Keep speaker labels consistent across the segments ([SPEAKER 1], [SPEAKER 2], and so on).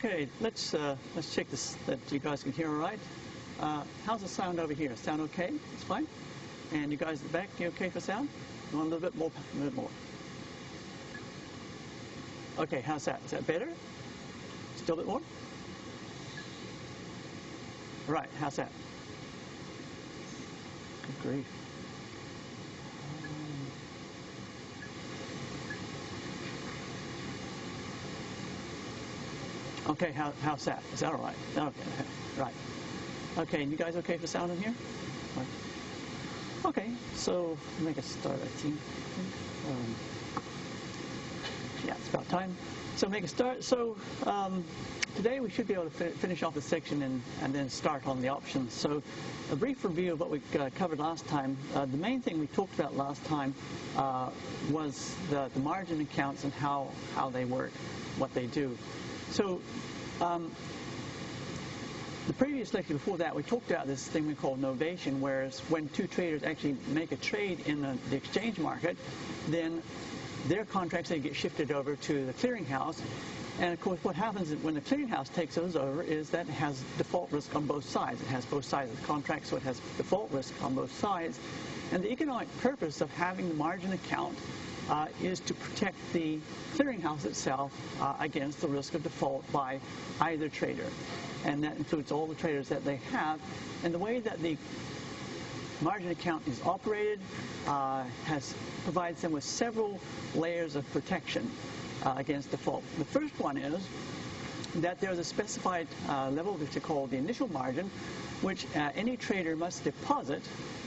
[SPEAKER 1] Okay, let's check this that you guys can hear all right. How's the sound over here? Sound okay? It's fine. And you guys at the back, you okay for sound? You want a little bit more? A little bit more. Okay, how's that? Is that better? Still a bit more? Right, how's that? Good grief. Okay, how's that? Is that all right? Okay, right. Okay, and you guys okay for sound in here? Right. Okay, so make a start, I think. Yeah, it's about time. So make a start. So today we should be able to finish off the section and then start on the options. So a brief review of what we covered last time. The main thing we talked about last time was the margin accounts and how they work, what they do. So the previous lecture before that, we talked about this thing we call novation, whereas when two traders actually make a trade in the exchange market, then their contracts, they get shifted over to the clearinghouse. And of course, what happens when the clearinghouse takes those over is that it has default risk on both sides. It has both sides of the contract, so it has default risk on both sides. And the economic purpose of having the margin account is to protect the clearinghouse itself against the risk of default by either trader. And that includes all the traders that they have. And the way that the margin account is operated provides them with several layers of protection against default. The first one is that there's a specified level which is called the initial margin, which any trader must deposit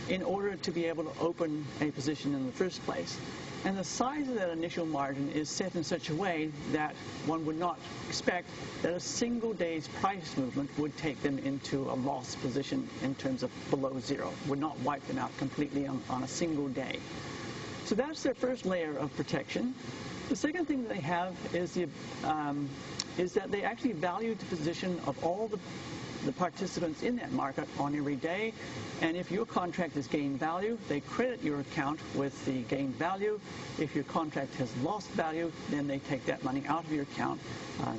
[SPEAKER 1] in order to be able to open a position in the first place. And the size of that initial margin is set in such a way that one would not expect that a single day's price movement would take them into a loss position in terms of below zero, would not wipe them out completely on a single day. So that's their first layer of protection. The second thing that they have is that they actually value the position of all the participants in that market on every day. And if your contract has gained value, they credit your account with the gained value. If your contract has lost value, then they take that money out of your account,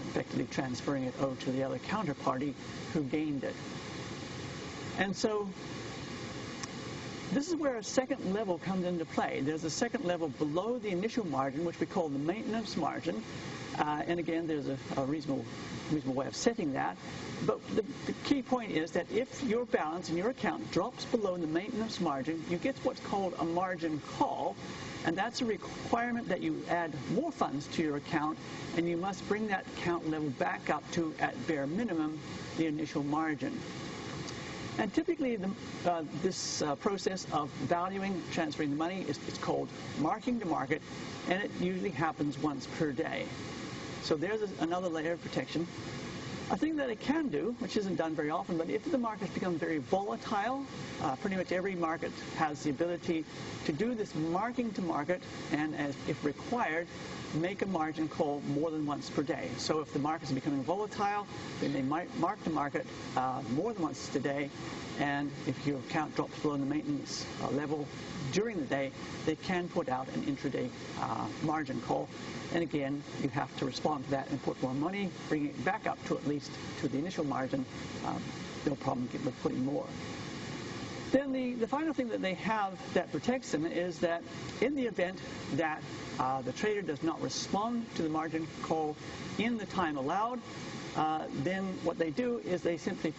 [SPEAKER 1] effectively transferring it over to the other counterparty who gained it. And so this is where a second level comes into play. There's a second level below the initial margin, which we call the maintenance margin. And again, there's a reasonable way of setting that. But the key point is that if your balance in your account drops below the maintenance margin, you get what's called a margin call. And that's a requirement that you add more funds to your account, and you must bring that account level back up to, at bare minimum, the initial margin. And typically, this process of valuing, transferring the money, it's called marking to market, and it usually happens once per day. So there's another layer of protection. A thing that it can do, which isn't done very often, but if the markets become very volatile, pretty much every market has the ability to do this marking to market, and if required, make a margin call more than once per day. So if the markets are becoming volatile, then they might mark to market more than once a day, and if your account drops below the maintenance level during the day, they can put out an intraday margin call. And again, you have to respond to that and put more money, bring it back up to at least to the initial margin. No problem with putting more. Then the final thing that they have that protects them is that in the event that the trader does not respond to the margin call in the time allowed, then what they do is they simply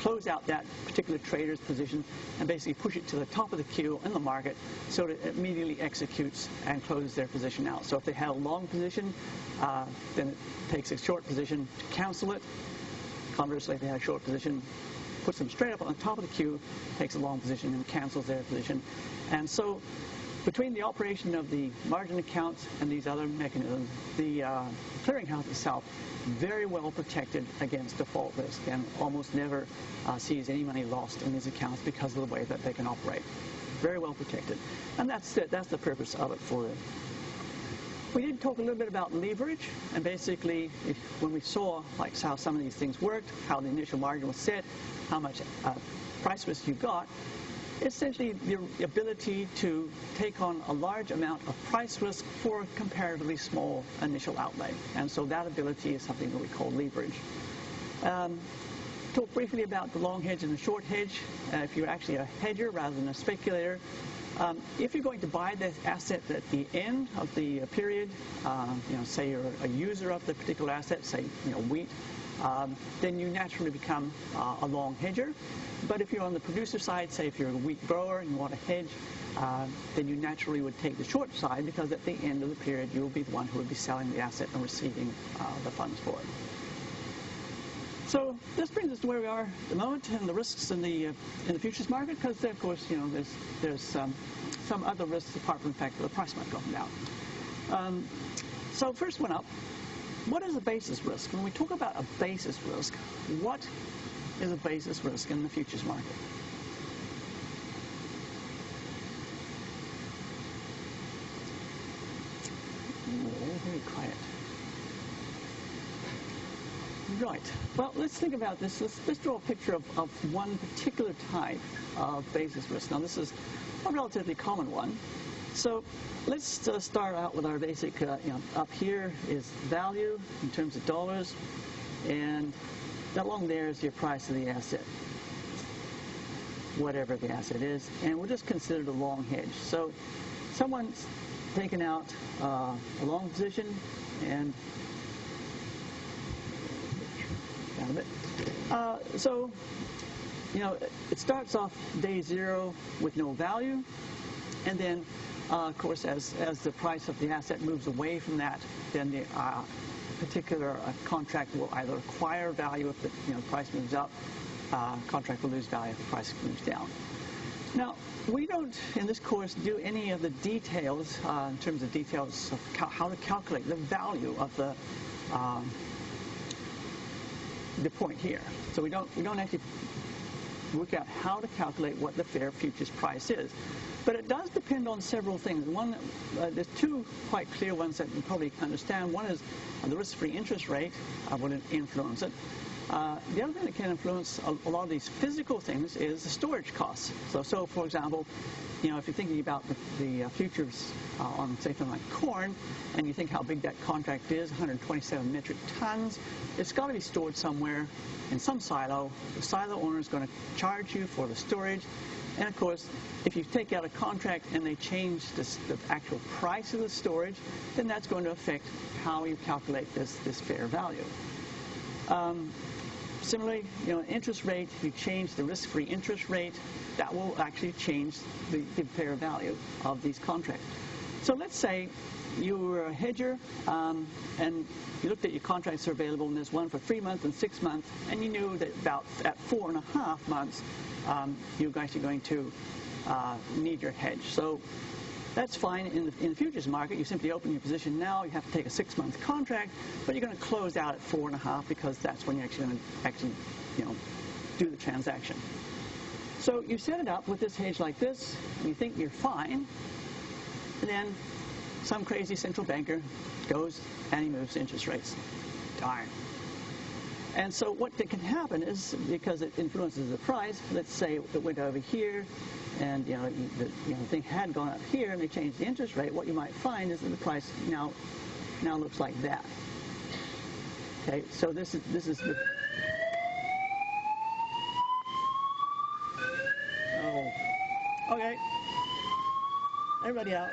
[SPEAKER 1] close out that particular trader's position and basically push it to the top of the queue in the market so that it immediately executes and closes their position out. So if they had a long position, then it takes a short position to cancel it. Conversely, if they had a short position, puts them straight up on the top of the queue, takes a long position and cancels their position. And so between the operation of the margin accounts and these other mechanisms, the clearinghouse itself very well protected against default risk and almost never sees any money lost in these accounts because of the way that they can operate. Very well protected. And that's it. That's the purpose of it for them. We did talk a little bit about leverage, and basically when we saw like how some of these things worked, how the initial margin was set, how much price risk you got, essentially the ability to take on a large amount of price risk for a comparatively small initial outlay. And so that ability is something that we call leverage. Talk briefly about the long hedge and the short hedge. If you're actually a hedger rather than a speculator, if you're going to buy the asset at the end of the period, say you're a user of the particular asset, say wheat, then you naturally become a long hedger. But if you're on the producer side, say if you're a wheat grower and you want to hedge, then you naturally would take the short side, because at the end of the period you'll be the one who would be selling the asset and receiving the funds for it. So this brings us to where we are at the moment and the risks in the futures market, because of course there's some other risks apart from the fact that the price might go down. So first one up, what is a basis risk? When we talk about a basis risk, what is a basis risk in the futures market? Very quiet. Right. Well, let's think about this. Let's draw a picture of one particular type of basis risk. Now, this is a relatively common one. So let's start out with our basic, up here is value in terms of dollars, and along there is your price of the asset, whatever the asset is, and we'll just consider the long hedge. So someone's taken out a long position, and down a bit. So it starts off day zero with no value, and then of course, as the price of the asset moves away from that, then the particular contract will either acquire value if the price moves up, contract will lose value if the price moves down. Now, we don't, in this course, do any of the details in terms of details of how to calculate the value of the point here. So we don't actually work out how to calculate what the fair futures price is. But it does depend on several things. One, there's two quite clear ones that you probably understand. One is the risk-free interest rate will influence it. The other thing that can influence a lot of these physical things is the storage costs. So for example, if you're thinking about the futures on, say, something like corn, and you think how big that contract is, 127 metric tons, it's got to be stored somewhere in some silo. The silo owner is going to charge you for the storage. And of course, if you take out a contract and they change the actual price of the storage, then that's going to affect how you calculate this fair value. Similarly, interest rate, if you change the risk-free interest rate, that will actually change the fair value of these contracts. So let's say you were a hedger and you looked at your contracts that are available, and there's one for 3 months and 6 months, and you knew that about at 4.5 months, you're actually going to need your hedge. So that's fine. In the futures market, you simply open your position now. You have to take a 6-month contract, but you're going to close out at 4.5 because that's when you're actually going to do the transaction. So you set it up with this hedge like this, and you think you're fine, and then some crazy central banker goes and he moves interest rates. Darn. And so what can happen is, because it influences the price, let's say it went over here, and the thing had gone up here, and they changed the interest rate. What you might find is that the price now looks like that. Okay, so this is the. Oh, okay. Everybody out.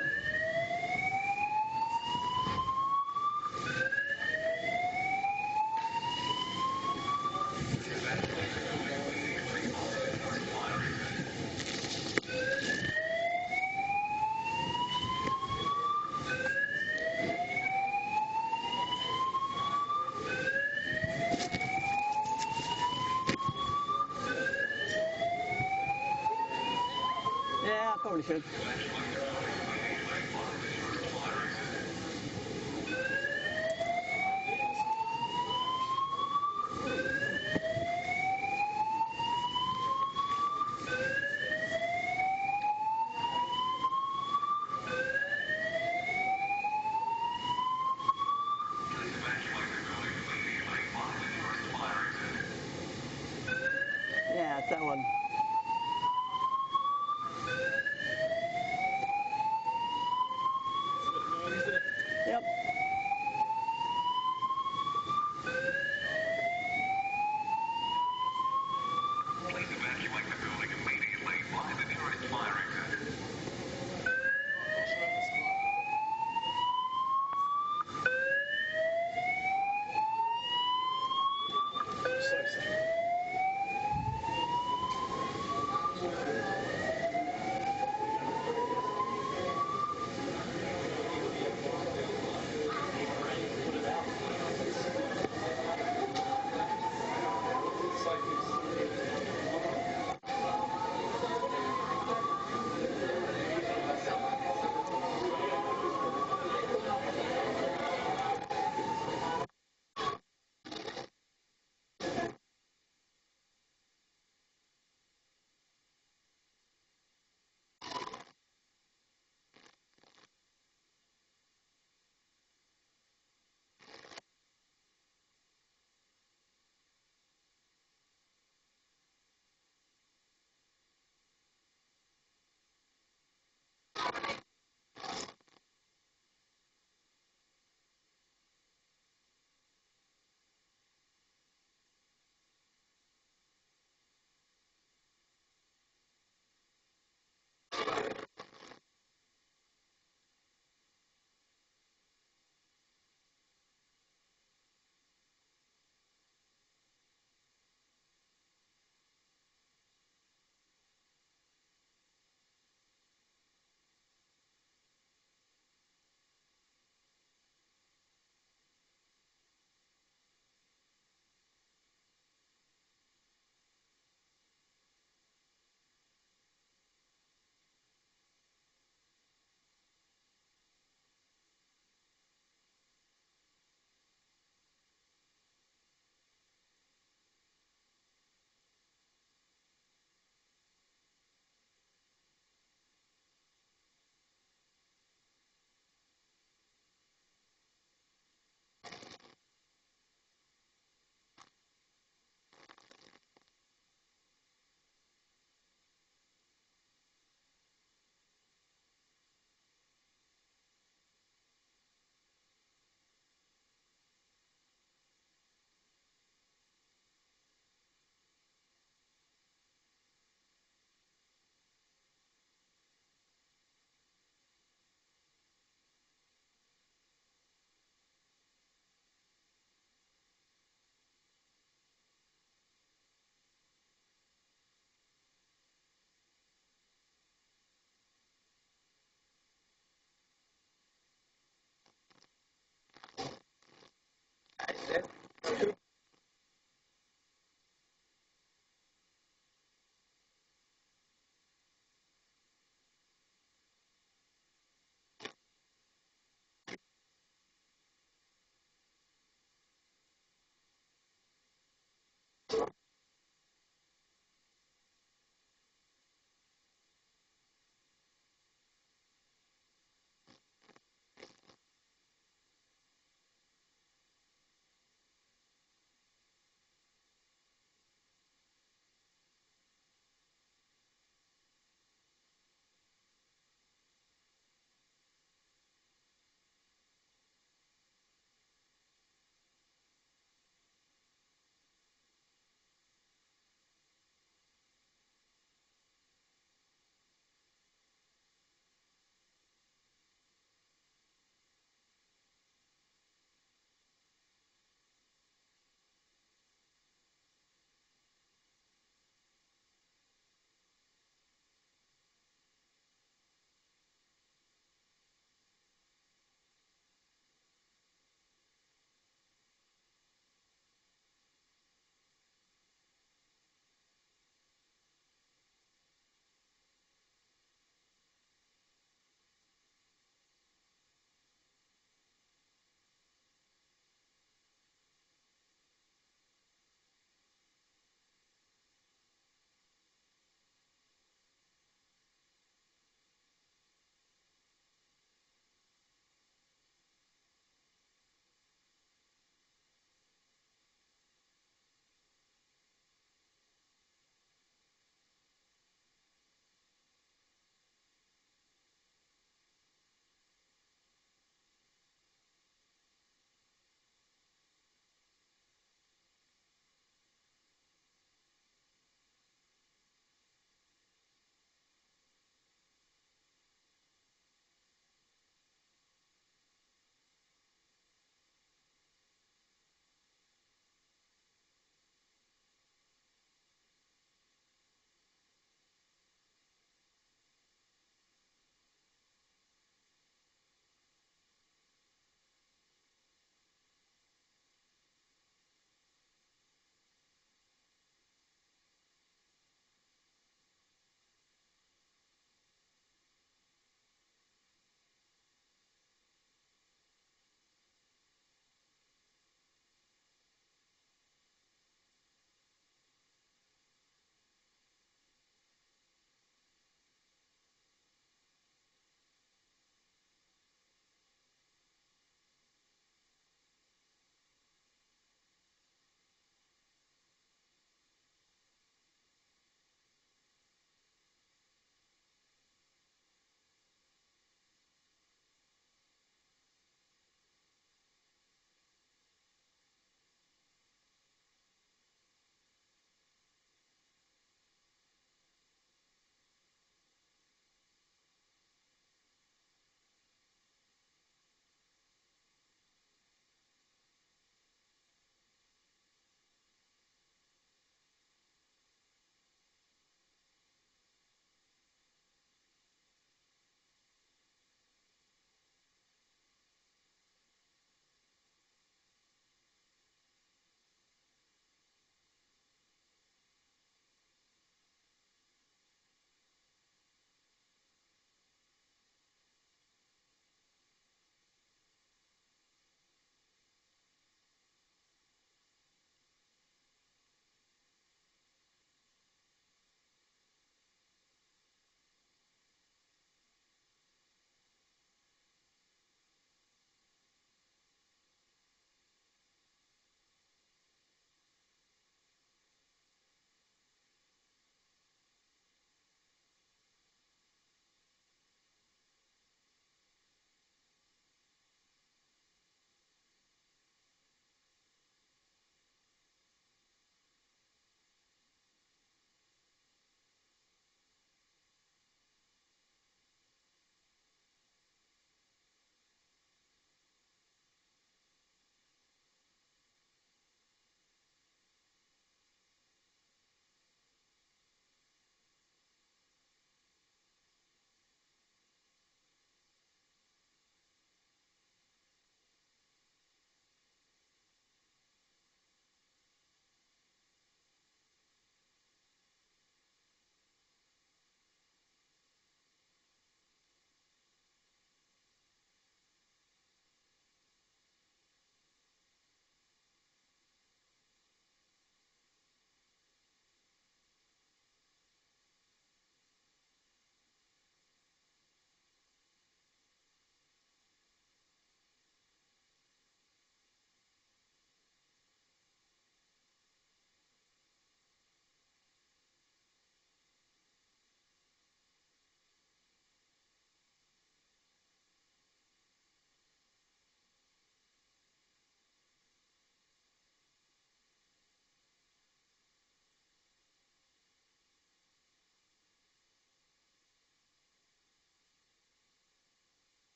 [SPEAKER 1] Yeah, I probably should. Yeah, it's that one.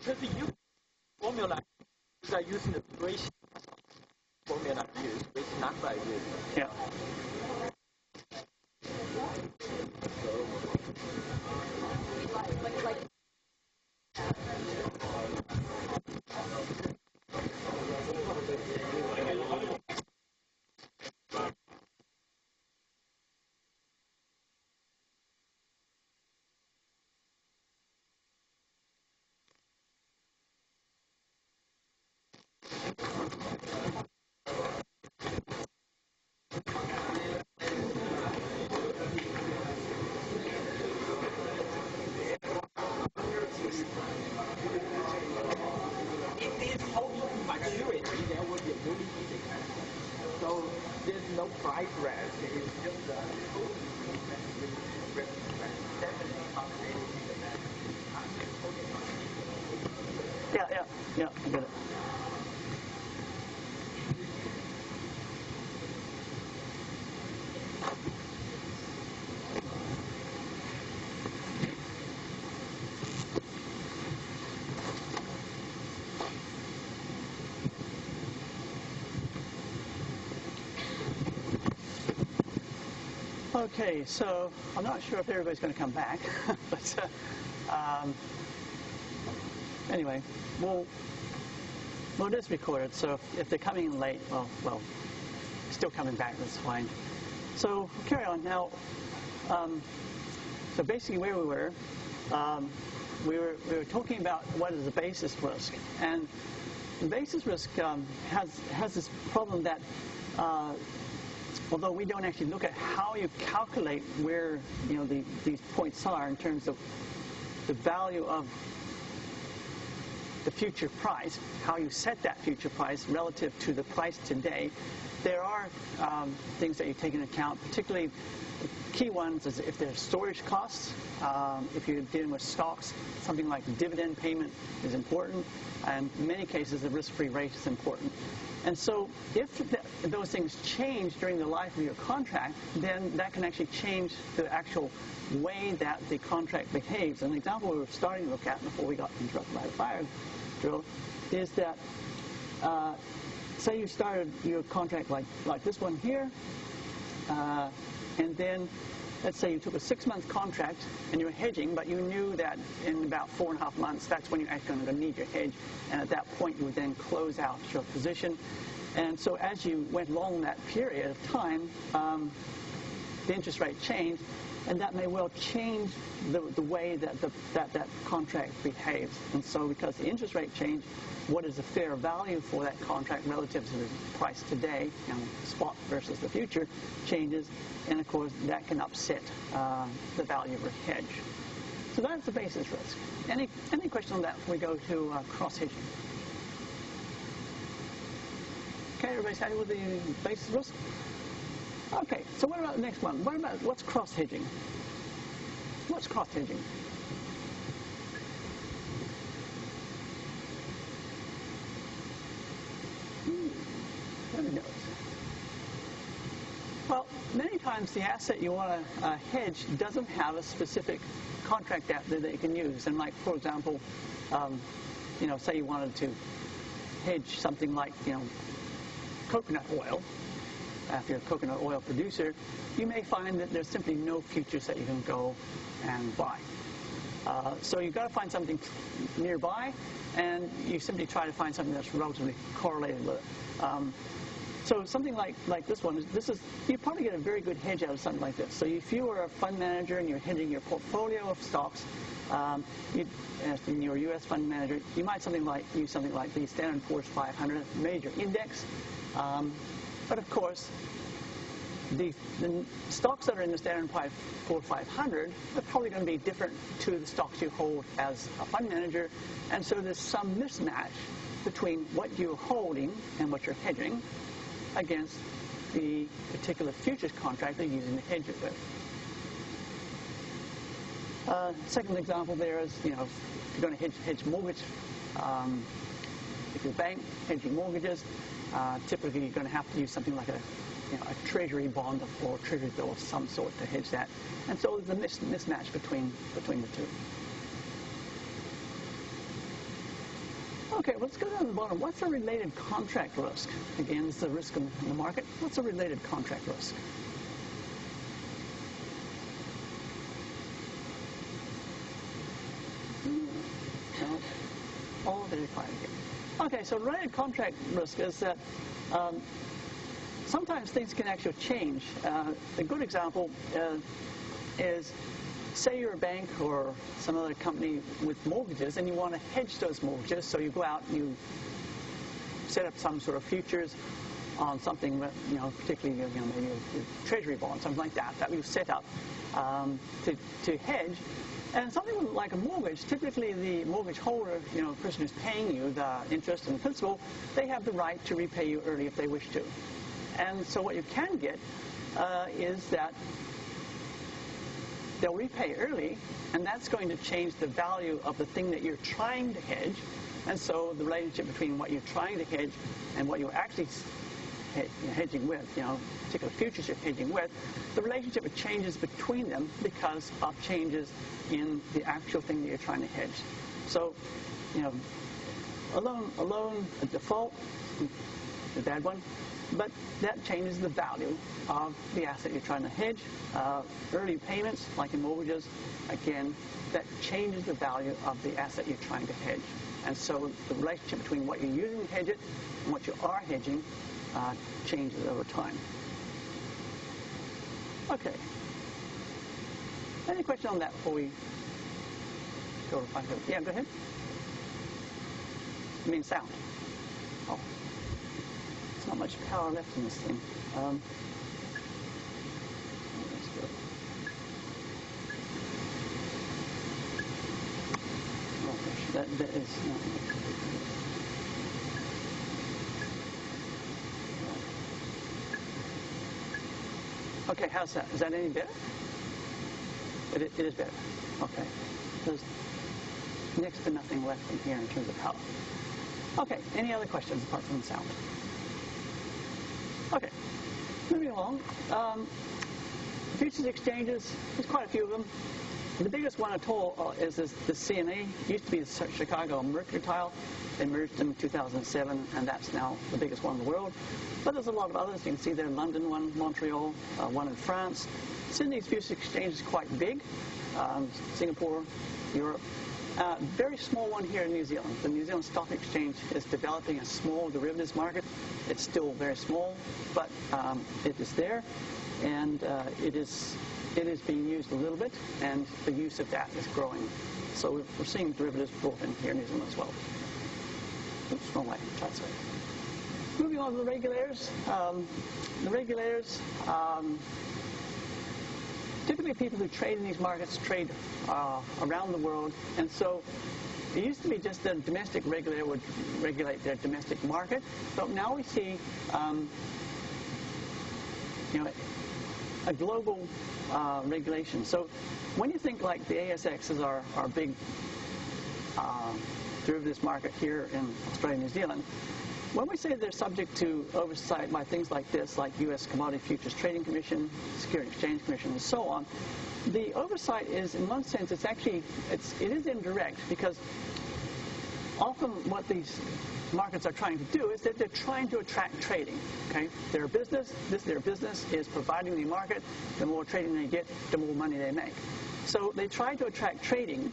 [SPEAKER 2] Because you formula is using the ratio formula used, which number used.
[SPEAKER 1] Yeah.
[SPEAKER 2] If this whole maturity, there will be a movie ticket. So there's no price range. It's just
[SPEAKER 1] Yeah, I get it. Okay, so I'm not sure if everybody's going to come back, but anyway, we'll just record it. So if they're coming in late, well, still coming back, that's fine. So carry on now. So basically, where we were talking about what is the basis risk, and the basis risk has this problem that. Although we don't actually look at how you calculate where these points are in terms of the value of the future price, how you set that future price relative to the price today, there are things that you take into account, particularly the key ones is if there's storage costs. If you're dealing with stocks, something like dividend payment is important, and in many cases the risk-free rate is important. And so if those things change during the life of your contract, then that can actually change the actual way that the contract behaves. And the example we were starting to look at before we got interrupted by the fire drill is that, say you started your contract like this one here, and then let's say you took a 6-month contract and you were hedging, but you knew that in about 4.5 months, that's when you're actually going to need your hedge. And at that point, you would then close out your position. And so as you went along that period of time, the interest rate changed, and that may well change the way that that contract behaves. And so because the interest rate changed, what is the fair value for that contract relative to the price today, spot versus the future, changes. And of course, that can upset the value of your hedge. So that's the basis risk. Any question on that? We go to cross-hedging. Okay, everybody's happy with the basis risk? Okay, so what about the next one? What's cross-hedging? What's cross-hedging? Nobody knows. Well, many times the asset you want to hedge doesn't have a specific contract out there that you can use. And like, for example, say you wanted to hedge something like, coconut oil. If you're a coconut oil producer, you may find that there's simply no futures that you can go and buy. So you've got to find something nearby, and you simply try to find something that's relatively correlated with it. So something like this one, you probably get a very good hedge out of something like this. So if you were a fund manager and you're hedging your portfolio of stocks, in your U.S. fund manager, you might use something like the Standard & Poor's 500 major index. But of course, the stocks that are in the Standard & Poor's 500 are probably going to be different to the stocks you hold as a fund manager. And so there's some mismatch between what you're holding and what you're hedging against the particular futures contract they're using to hedge it with. Second example there is, if you're going to hedge mortgage, if you're a bank hedging mortgages, typically you're going to have to use something like a treasury bond or treasury bill of some sort to hedge that. And so there's a mismatch between the two. Okay, let's go down to the bottom. What's a related contract risk? Again, it's the risk in the market. What's a related contract risk? No. Oh, very quiet again. Okay, so related contract risk is that sometimes things can actually change. A good example is, say you're a bank or some other company with mortgages and you want to hedge those mortgages, so you go out and you set up some sort of futures on something, particularly maybe a treasury bond, something like that you set up to hedge. And something like a mortgage, typically the mortgage holder, the person who's paying you the interest and principal, they have the right to repay you early if they wish to. And so what you can get is that they'll repay early, and that's going to change the value of the thing that you're trying to hedge. And so the relationship between what you're trying to hedge and what you're actually hedging with, particular futures you're hedging with, the relationship changes between them because of changes in the actual thing that you're trying to hedge. So, a loan, a default, the bad one, but that changes the value of the asset you're trying to hedge. Early payments, like in mortgages, again, that changes the value of the asset you're trying to hedge. And so the relationship between what you're using to hedge it and what you are hedging changes over time. Okay. Any question on that before we go to find out? Yeah, go ahead. You mean sound? Oh. There's not much power left in this thing. Let's go. Oh gosh, that is not. Okay, how's that? Is that any better? It is better. Okay. There's next to nothing left in here in terms of power. Okay, any other questions apart from the sound? Okay, moving along. Futures exchanges, there's quite a few of them. The biggest one at all is the CME. It used to be the Chicago Mercantile. They merged them in 2007, and that's now the biggest one in the world. But there's a lot of others. You can see there London one, Montreal, one in France. Sydney's futures exchange is quite big. Singapore, Europe. Very small one here in New Zealand. The New Zealand Stock Exchange is developing a small derivatives market. It's still very small, but it is there, and it is being used a little bit, and the use of that is growing. So we're seeing derivatives brought in here in New Zealand as well. Oops, wrong way. Try to say. Moving on to the regulators. Typically people who trade in these markets trade around the world, and so it used to be just the domestic regulator would regulate their domestic market, but now we see a global regulation. So when you think like the ASX is our big derivatives market here in Australia and New Zealand, when we say they're subject to oversight by things like this, like U.S. Commodity Futures Trading Commission, Securities Exchange Commission, and so on, the oversight is, in one sense, it is indirect, because often what these markets are trying to do is that they're trying to attract trading. Okay, their business is providing the market. The more trading they get, the more money they make. So they try to attract trading.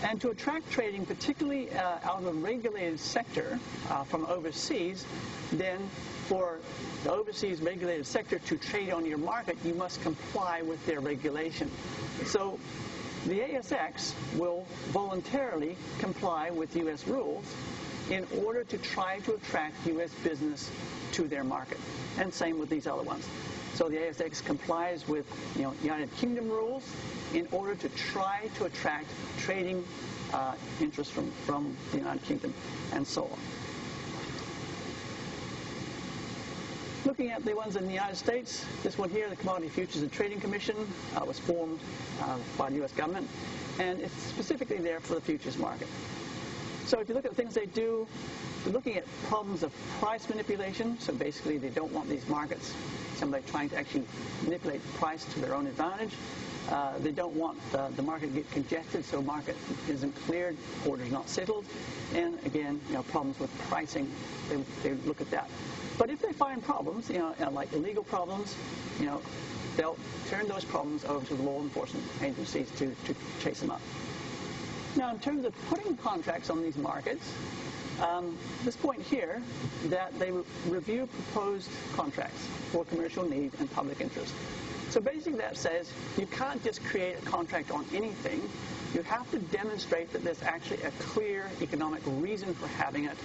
[SPEAKER 1] And to attract trading, particularly out of a regulated sector from overseas, then for the overseas regulated sector to trade on your market, you must comply with their regulation. So the ASX will voluntarily comply with U.S. rules in order to try to attract U.S. business to their market. And same with these other ones. So the ASX complies with United Kingdom rules in order to try to attract trading interest from the United Kingdom, and so on. Looking at the ones in the United States, this one here, the Commodity Futures and Trading Commission, was formed by the U.S. government, and it's specifically there for the futures market. So if you look at the things they do, we're looking at problems of price manipulation. So basically, they don't want these markets, somebody trying to actually manipulate the price to their own advantage. They don't want the market to get congested, so market isn't cleared, orders not settled. And again, problems with pricing, they look at that. But if they find problems, like illegal problems, they'll turn those problems over to the law enforcement agencies to chase them up. Now, in terms of putting contracts on these markets, this point here, that they review proposed contracts for commercial need and public interest. So basically that says you can't just create a contract on anything. You have to demonstrate that there's actually a clear economic reason for having it.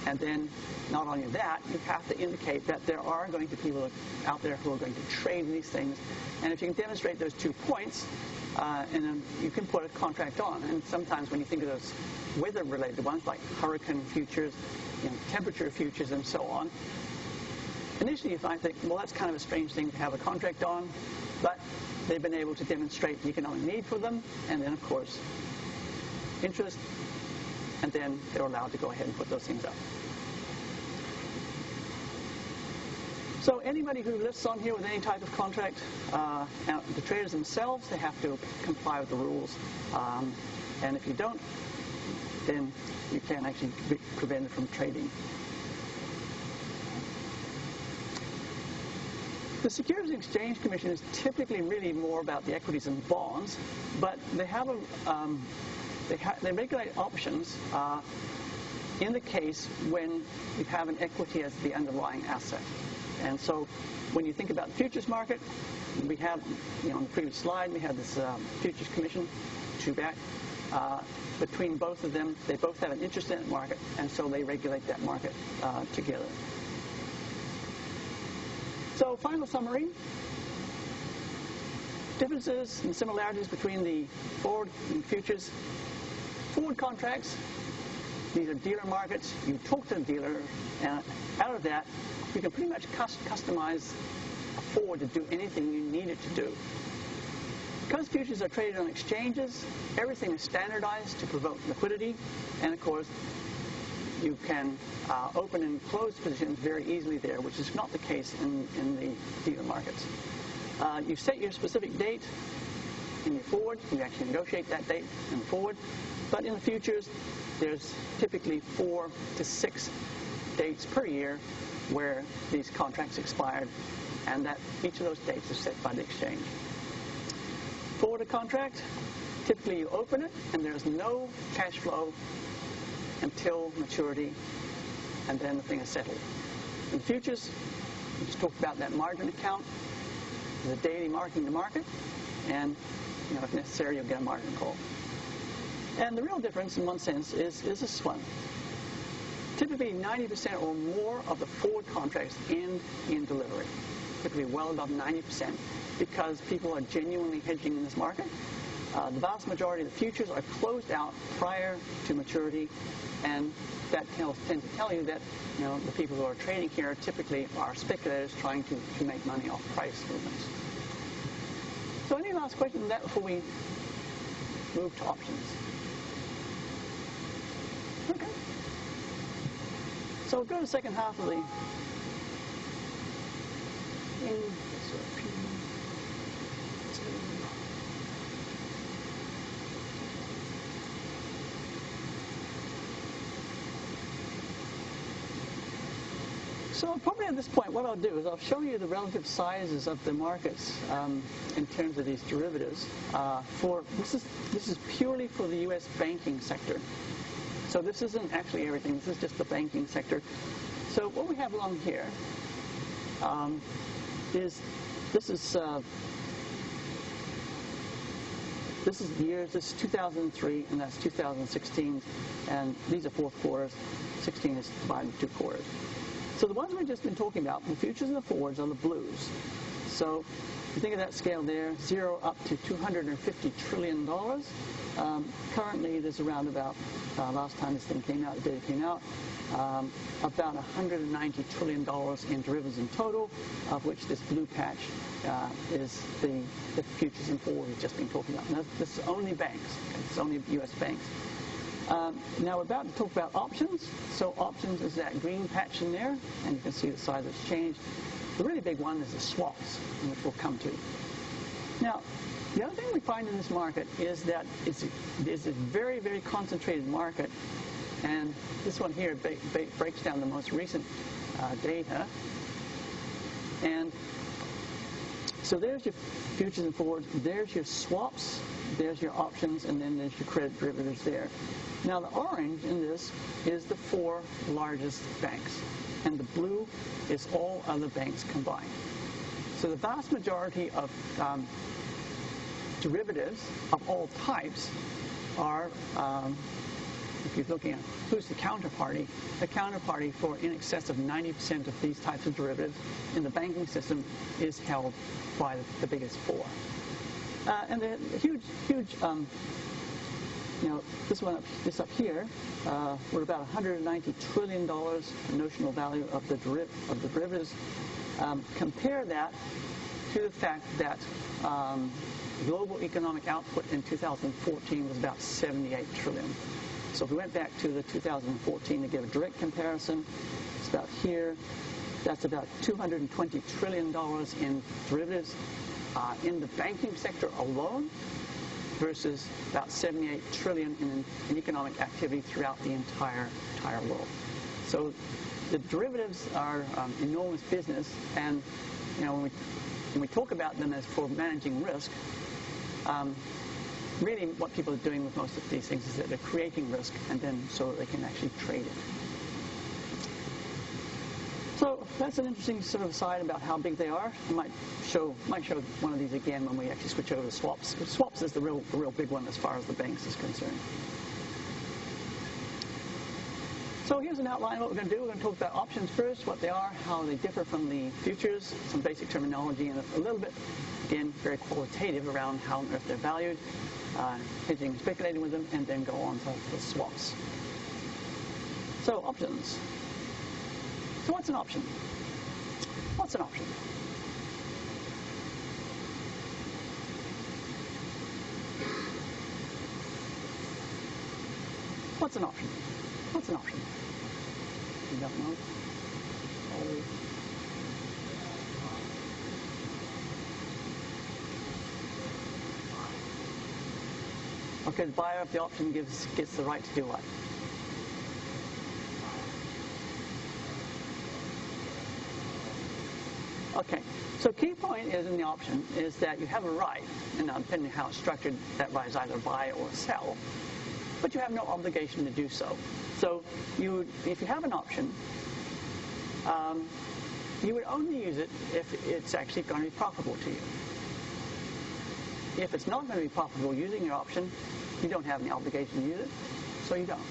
[SPEAKER 1] And then not only that, you have to indicate that there are going to be people out there who are going to trade these things. And if you can demonstrate those 2 points, and then you can put a contract on. And sometimes when you think of those weather-related ones, like hurricane futures, temperature futures, and so on, initially you might think, well, that's kind of a strange thing to have a contract on, but they've been able to demonstrate the economic need for them, and then, of course, interest, and then they're allowed to go ahead and put those things up. So anybody who lists on here with any type of contract, the traders themselves, they have to comply with the rules. And if you don't, then you can actually be prevented from trading. The Securities and Exchange Commission is typically really more about the equities and bonds, but they have they regulate options in the case when you have an equity as the underlying asset. And so when you think about the futures market, we have, on the previous slide, we had this Futures Commission, TUBAC. Between both of them, they both have an interest in the market, and so they regulate that market together. So final summary. Differences and similarities between the forward and futures. Forward contracts, these are dealer markets. You talk to the dealer, and out of that, you can pretty much customize a forward to do anything you need it to do. Because futures are traded on exchanges, everything is standardized to promote liquidity, and of course, you can open and close positions very easily there, which is not the case in the dealer markets. You set your specific date in your forward. You actually negotiate that date in the forward. But in the futures, there's typically 4 to 6 dates per year where these contracts expired, and that each of those dates is set by the exchange. Forward a contract, typically you open it, and there's no cash flow until maturity, and then the thing is settled. In the futures, we just talked about that margin account, the daily marking to market, and if necessary, you'll get a margin call. And the real difference, in one sense, is this one. Typically, 90% or more of the forward contracts end in delivery, typically well above 90%, because people are genuinely hedging in this market. The vast majority of the futures are closed out prior to maturity, and that tends to tell you that the people who are trading here typically are speculators trying to make money off price movements. So any last questions on that before we move to options? Okay. So we'll go to the second half of the So probably at this point, what I'll do is I'll show you the relative sizes of the markets in terms of these derivatives. This is purely for the U.S. banking sector. So this isn't actually everything. This is just the banking sector. So what we have along here is this is the years. This is 2003, and that's 2016, and these are fourth quarters. 16 is divided into 2 quarters. So the ones we've just been talking about, the futures and the forwards, are the blues. So if you think of that scale there, 0 up to $250 trillion. Currently, there's around about, last time this thing came out, the data came out, about $190 trillion in derivatives in total, of which this blue patch is the futures and forwards we've just been talking about. And this is only banks. Okay? It's only U.S. banks. Now we're about to talk about options. So options is that green patch in there, and you can see the size has changed. The really big one is the swaps, which we'll come to. Now, the other thing we find in this market is that it's a very, very concentrated market, and this one here breaks down the most recent data. And so there's your futures and forwards, there's your swaps, there's your options, and then there's your credit derivatives there. Now the orange in this is the 4 largest banks, and the blue is all other banks combined. So the vast majority of derivatives of all types are, if you're looking at who's the counterparty for in excess of 90% of these types of derivatives in the banking system is held by the biggest 4. And the huge, this up here, we're about $190 trillion notional value of the derivatives. Compare that to the fact that global economic output in 2014 was about 78 trillion. So if we went back to the 2014 to give a direct comparison, it's about here. That's about $220 trillion in derivatives in the banking sector alone, versus about 78 trillion in economic activity throughout the entire world. So the derivatives are enormous business, and when we talk about them as for managing risk, really what people are doing with most of these things is that they're creating risk, and then so that they can actually trade it. So that's an interesting sort of aside about how big they are. I might show one of these again when we actually switch over to swaps. But swaps is the real big one as far as the banks is concerned. So here's an outline of what we're going to do. We're going to talk about options first, what they are, how they differ from the futures, some basic terminology, and a little bit, again, very qualitative around how on earth they're valued, hedging and speculating with them, and then go on to the swaps. So options. So what's an option? What's an option? What's an option? What's an option? You don't know? Okay, the buyer of the option gets the right to do what? Okay, so key point is in the option is that you have a right, and depending on how it's structured, that right is either buy or sell, but you have no obligation to do so. So if you have an option, you would only use it if it's actually going to be profitable to you. If it's not going to be profitable using your option, you don't have any obligation to use it, so you don't.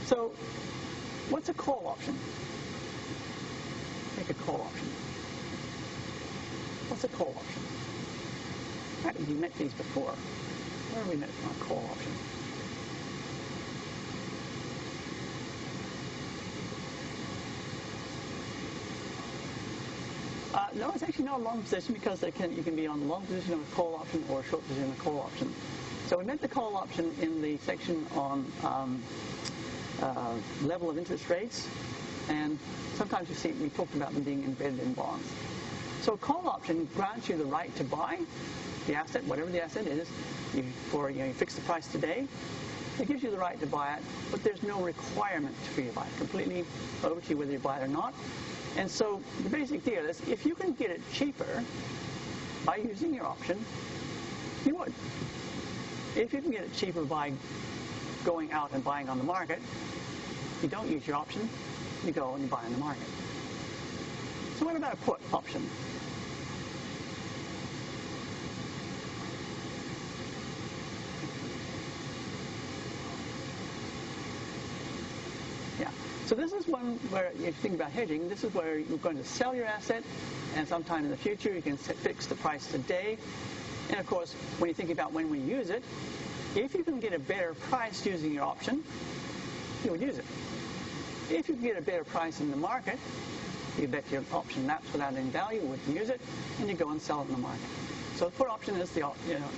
[SPEAKER 1] So what's a call option? Take a call option. What's a call option? I think we met these before. Where have we met a call option? No, it's actually not a long position because you can be on the long position of a call option or a short position of a call option. So we met the call option in the section on level of interest rates, and sometimes you see we talked about them being embedded in bonds. So a call option grants you the right to buy the asset, whatever the asset is. You fix the price today. It gives you the right to buy it, but there's no requirement for you to buy it. Completely over to you whether you buy it or not. And so the basic deal is if you can get it cheaper by using your option, you would. If you can get it cheaper by going out and buying on the market, you don't use your option, you go and you buy on the market. So what about a put option? Yeah. So this is one where, if you think about hedging, this is where you're going to sell your asset, and sometime in the future you can fix the price today. And of course, when you think about when we use it, if you can get a better price using your option, you would use it. If you can get a better price in the market, you bet your option lapsed without any value, you wouldn't use it, and you go and sell it in the market. So the put option is the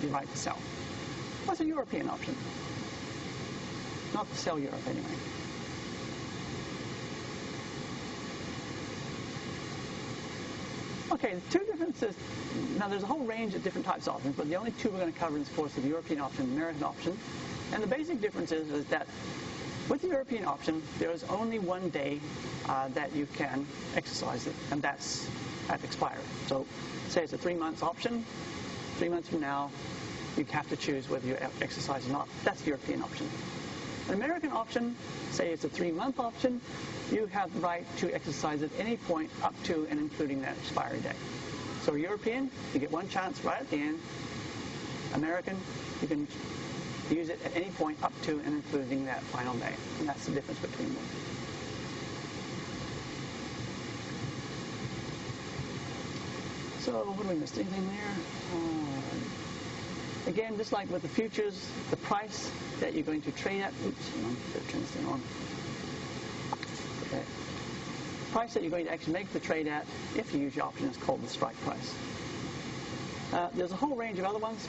[SPEAKER 1] right to sell. What's a European option? not to sell Europe anyway. Okay, the two differences. Now, there's a whole range of different types of options, but the only two we're going to cover in this course are the European option and the American option. And the basic difference is that with the European option, there is only one day that you can exercise it, and that's at expiry. So say it's a 3 months option. 3 months from now, you have to choose whether you exercise or not. That's the European option. An American option, say it's a 3-month option, you have the right to exercise at any point up to and including that expiry date. So European, you get one chance right at the end. American, you can use it at any point up to and including that final day. And that's the difference between them. So what do we miss? Anything there? Again, just like with the futures, the price that you're going to trade at, oops, hang on, better turn this thing on. Okay. Price that you're going to actually make the trade at, if you use your option, is called the strike price. There's a whole range of other ones.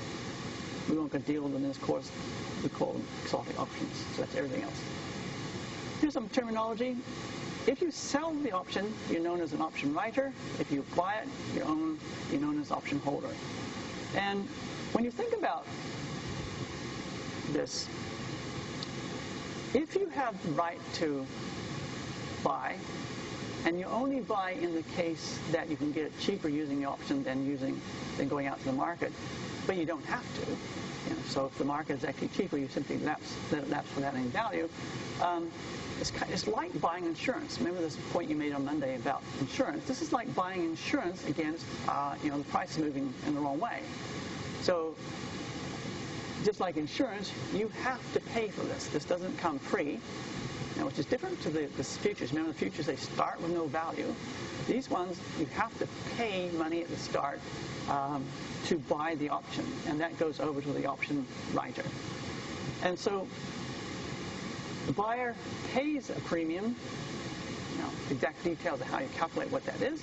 [SPEAKER 1] We won't go deal with them in this course. We call them exotic options, so that's everything else. Here's some terminology. If you sell the option, you're known as an option writer. If you buy it, you're known as option holder. And when you think about this, if you have the right to buy, and you only buy in the case that you can get it cheaper using the option than going out to the market, but you don't have to. So if the market is actually cheaper, you simply let it lapse without any value. It's like buying insurance. Remember this point you made on Monday about insurance. This is like buying insurance against the price moving in the wrong way. So just like insurance, you have to pay for this. This doesn't come free, which is different to the futures. Remember the futures, they start with no value. These ones, you have to pay money at the start to buy the option, and that goes over to the option writer. And so the buyer pays a premium. The exact details of how you calculate what that is,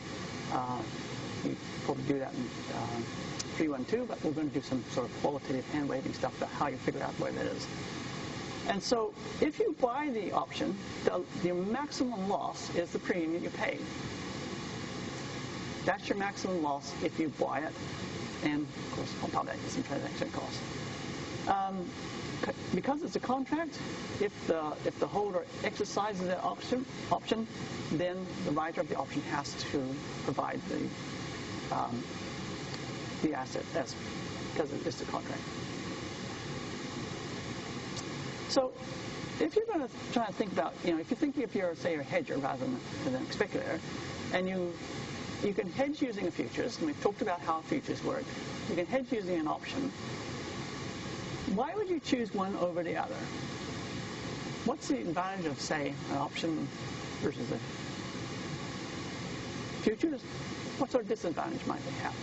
[SPEAKER 1] you probably do that in 312, but we're going to do some sort of qualitative hand-waving stuff about how you figure out where that is. And so if you buy the option, the maximum loss is the premium that you paid. That's your maximum loss if you buy it. And, of course, on top of that, you get some transaction costs. Because it's a contract, if the holder exercises that option, then the writer of the option has to provide the asset because it's a contract. So if you're going to try to think about, if you're, say, a hedger rather than a speculator, and you can hedge using a futures, and we've talked about how futures work. You can hedge using an option. Why would you choose one over the other? What's the advantage of, say, an option versus a futures? What sort of disadvantage might they have?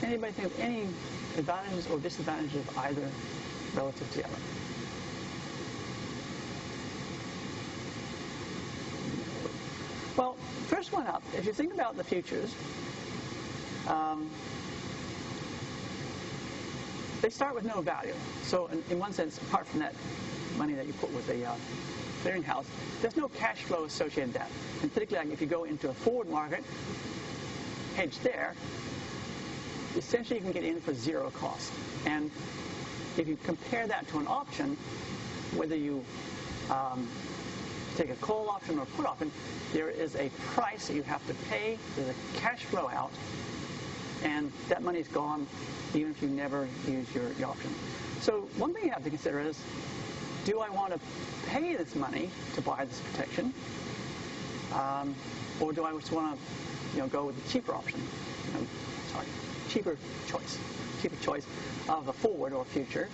[SPEAKER 1] Anybody think of any advantages or disadvantages of either relative to the other? Well, first one up, if you think about the futures, they start with no value. So in one sense, apart from that money that you put with the clearinghouse, there's no cash flow associated with that. And particularly if you go into a forward market, hedge there, essentially you can get in for zero cost. And if you compare that to an option, whether you take a call option or a put option, there is a price that you have to pay. There's a cash flow out, and that money's gone even if you never use your option. So one thing you have to consider is, do I want to pay this money to buy this protection, or do I just want to go with the cheaper option? Cheaper choice of a forward or a future.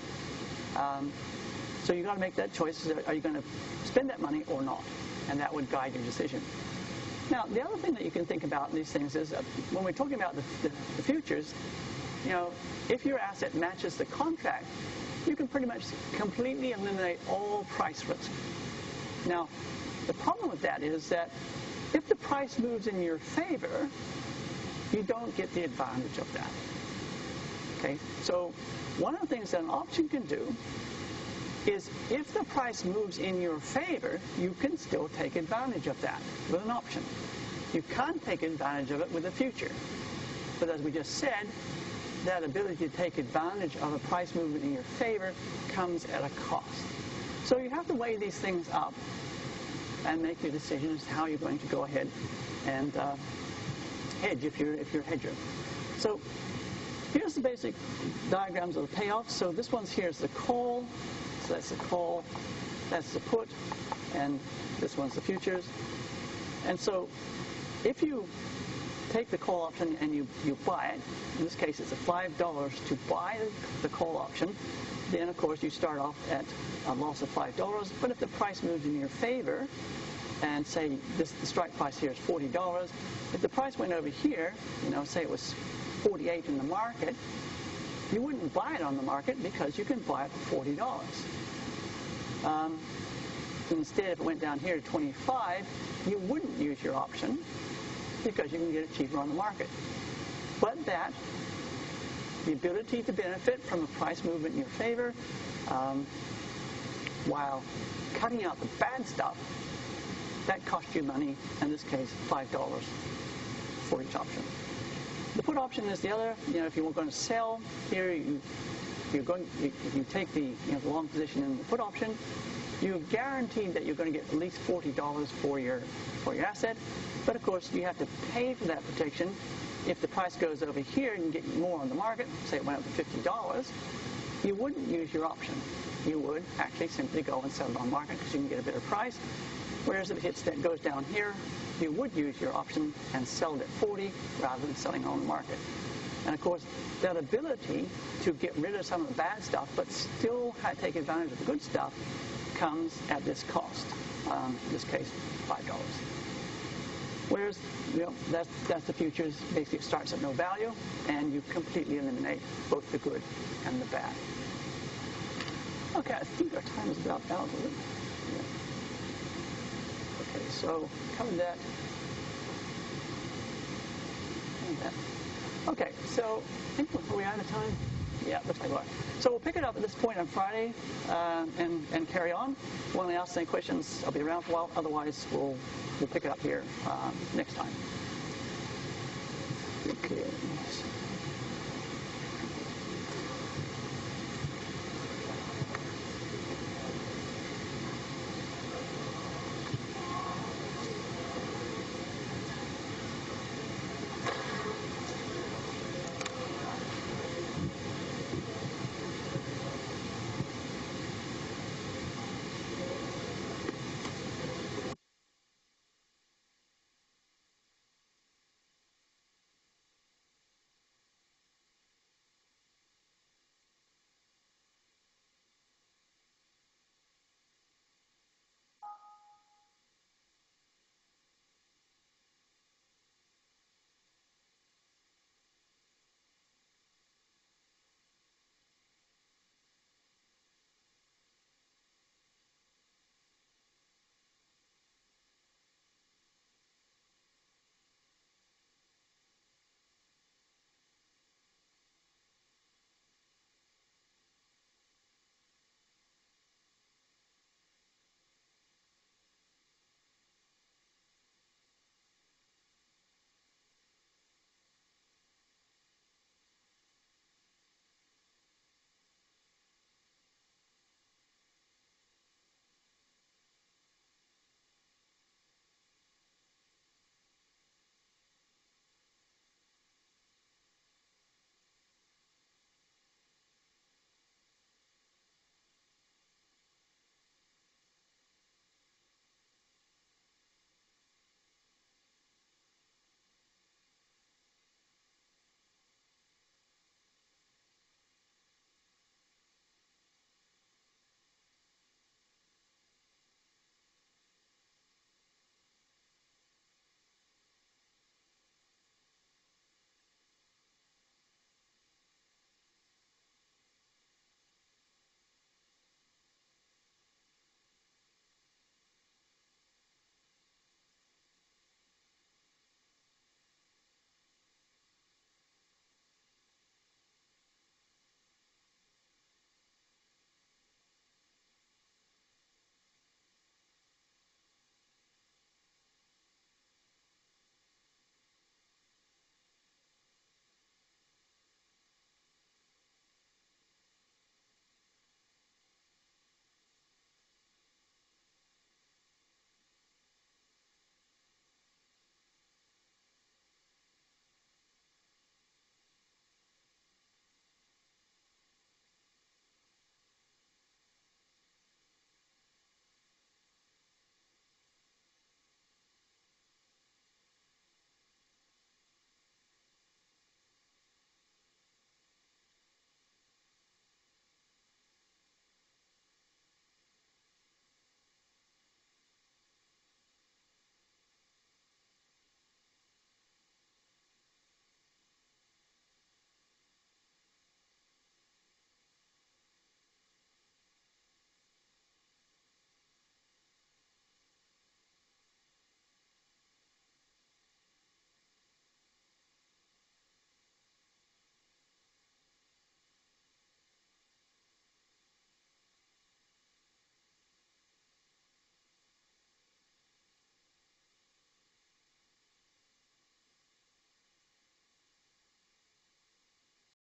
[SPEAKER 1] So you've got to make that choice. Are you going to spend that money or not? And that would guide your decision. Now, the other thing that you can think about in these things is when we're talking about the futures, if your asset matches the contract, you can pretty much completely eliminate all price risk. Now, the problem with that is that if the price moves in your favor, you don't get the advantage of that. Okay, so one of the things that an option can do is if the price moves in your favor, you can still take advantage of that with an option. You can't take advantage of it with a future. But as we just said, that ability to take advantage of a price movement in your favor comes at a cost. So you have to weigh these things up and make your decision as to how you're going to go ahead and hedge if you're a hedger. So here's the basic diagrams of the payoffs. So this one's here's the call. So that's the call, that's the put, and this one's the futures. And so if you take the call option and you buy it, in this case it's a $5 to buy the call option, then of course you start off at a loss of $5. But if the price moves in your favor, and say the strike price here is $40, if the price went over here, say it was 48 in the market, you wouldn't buy it on the market because you can buy it for $40. Instead, if it went down here to 25, you wouldn't use your option because you can get it cheaper on the market. But the ability to benefit from a price movement in your favor while cutting out the bad stuff, that costs you money, in this case, $5 for each option. The put option is the other. If you were going to sell here, if you take the long position in the put option, you're guaranteed that you're going to get at least $40 for your asset. But of course, you have to pay for that protection. If the price goes over here and you get more on the market, say it went up to $50, you wouldn't use your option. You would actually simply go and sell it on market because you can get a better price. Whereas if it goes down here, you would use your option and sell it at 40 rather than selling on the market. And of course, that ability to get rid of some of the bad stuff but still take advantage of the good stuff comes at this cost. In this case, $5. Whereas, that's the futures. Basically, it starts at no value, and you completely eliminate both the good and the bad. Okay, I think our time is about out, isn't it? Yeah. Okay, so covered that. And that. Okay, so I think are we out of time? Yeah, looks like we are. So we'll pick it up at this point on Friday and carry on. If you want to ask any questions, I'll be around for a while. Otherwise, we'll pick it up here next time. Okay.